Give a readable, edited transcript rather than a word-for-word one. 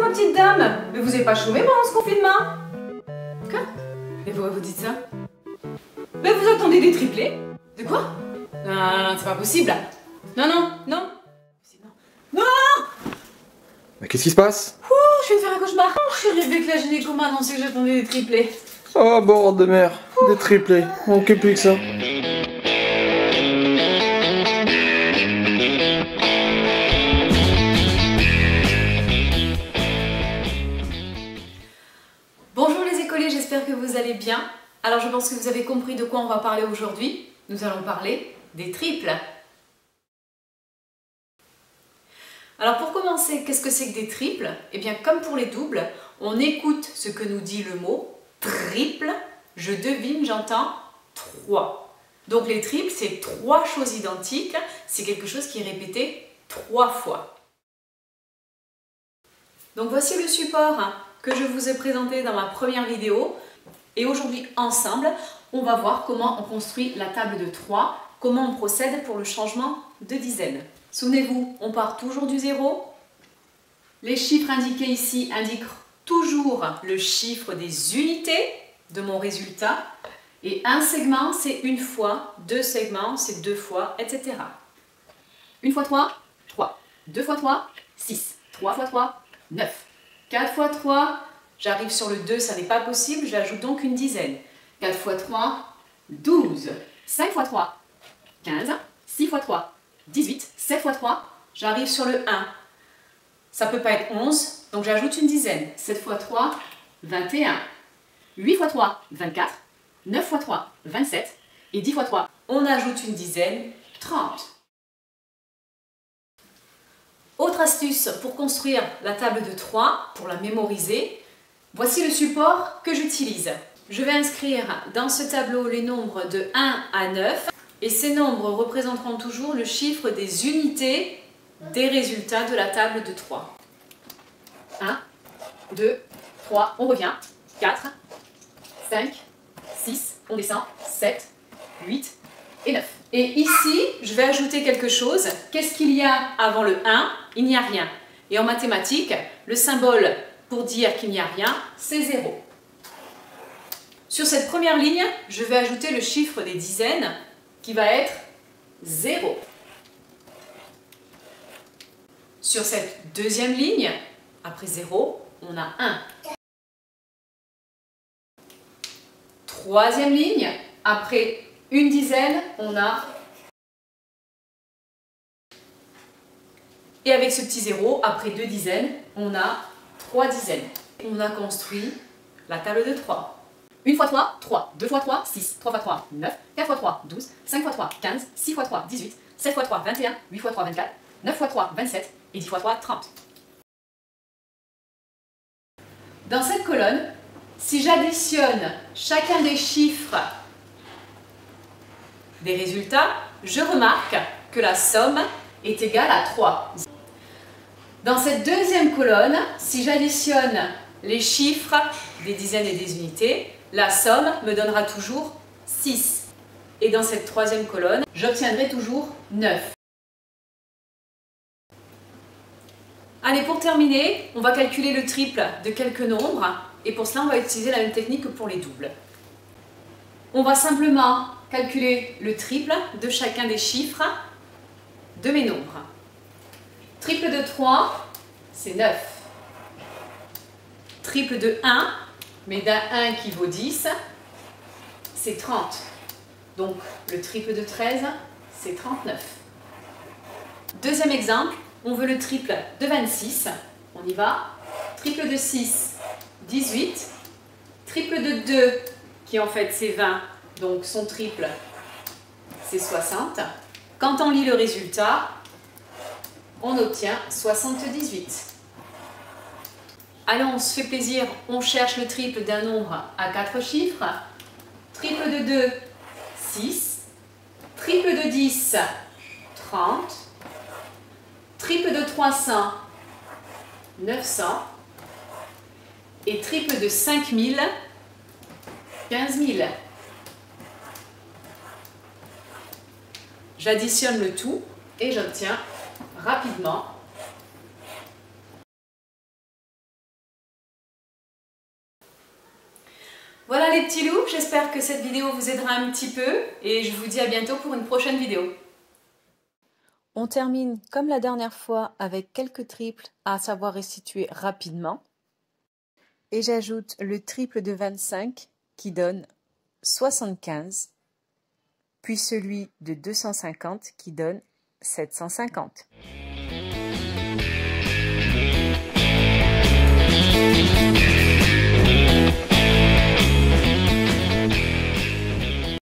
ma petite dame? Mais vous n'avez pas chômé pendant ce confinement? Quoi? Et pourquoi vous dites ça? Mais vous attendez des triplés? De quoi? Non, non, non, c'est pas possible. Non, non, non. Non! Mais qu'est-ce qui se passe? Je viens de faire un cauchemar. Je suis rêvé que la gynéco m'a annoncé que j'attendais des triplés. Oh, bord de mer, des triplés, on manquait plus que ça. Bonjour les écoliers, j'espère que vous allez bien. Alors je pense que vous avez compris de quoi on va parler aujourd'hui. Nous allons parler des triples. Alors pour commencer, qu'est-ce que c'est que des triples? Eh bien comme pour les doubles, on écoute ce que nous dit le mot triple, je devine, j'entends 3. Donc les triples, c'est 3 choses identiques, c'est quelque chose qui est répété 3 fois. Donc voici le support que je vous ai présenté dans ma première vidéo. Et aujourd'hui, ensemble, on va voir comment on construit la table de 3, comment on procède pour le changement de dizaines. Souvenez-vous, on part toujours du 0. Les chiffres indiqués ici indiquent toujours le chiffre des unités de mon résultat. Et un segment, c'est une fois, 2 segments, c'est 2 fois, etc. 1 fois 3, 3. 2 fois 3, 6. 3 fois 3, 9. 4 fois 3, j'arrive sur le 2, ça n'est pas possible, j'ajoute donc une dizaine. 4 fois 3, 12. 5 fois 3, 15. 6 fois 3, 18. 7 fois 3, j'arrive sur le 1. Ça ne peut pas être 11, donc j'ajoute une dizaine. 7 fois 3, 21. 8 fois 3, 24. 9 fois 3, 27. Et 10 fois 3, on ajoute une dizaine, 30. Autre astuce pour construire la table de 3, pour la mémoriser, voici le support que j'utilise. Je vais inscrire dans ce tableau les nombres de 1 à 9 et ces nombres représenteront toujours le chiffre des unités des résultats de la table de 3. 1, 2, 3, on revient, 4, 5, 6, on descend, 7, 8 et 9. Et ici, je vais ajouter quelque chose. Qu'est-ce qu'il y a avant le 1? Il n'y a rien. Et en mathématiques, le symbole pour dire qu'il n'y a rien, c'est 0. Sur cette première ligne, je vais ajouter le chiffre des dizaines qui va être 0. Sur cette deuxième ligne, après 0, on a 1. Troisième ligne, après une dizaine, on a... Et avec ce petit 0, après 2 dizaines, on a 3 dizaines. On a construit la table de 3. 1 fois 3, 3. 2 fois 3, 6. 3 fois 3, 9. 4 fois 3, 12. 5 fois 3, 15. 6 fois 3, 18. 7 fois 3, 21. 8 fois 3, 24. 9 fois 3, 27. Et 10 fois 3, 30. Dans cette colonne, si j'additionne chacun des chiffres des résultats, je remarque que la somme est égale à 3. Dans cette deuxième colonne, si j'additionne les chiffres des dizaines et des unités, la somme me donnera toujours 6. Et dans cette troisième colonne, j'obtiendrai toujours 9. Allez, pour terminer, on va calculer le triple de quelques nombres. Et pour cela, on va utiliser la même technique que pour les doubles. On va simplement calculer le triple de chacun des chiffres de mes nombres. Triple de 3, c'est 9. Triple de 1, mais d'un 1 qui vaut 10, c'est 30. Donc le triple de 13, c'est 39. Deuxième exemple, on veut le triple de 26. On y va. Triple de 6, 18. Triple de 2, qui en fait c'est 20, donc son triple, c'est 60. Quand on lit le résultat, on obtient 78. Allons, on se fait plaisir, on cherche le triple d'un nombre à 4 chiffres. Triple de 2, 6. Triple de 10, 30. Triple de 300, 900. Et triple de 5000, 15 000. J'additionne le tout et j'obtiens rapidement les petits loups, j'espère que cette vidéo vous aidera un petit peu et je vous dis à bientôt pour une prochaine vidéo. On termine comme la dernière fois avec quelques triples à savoir restituer rapidement. Et j'ajoute le triple de 25 qui donne 75, puis celui de 250 qui donne 750.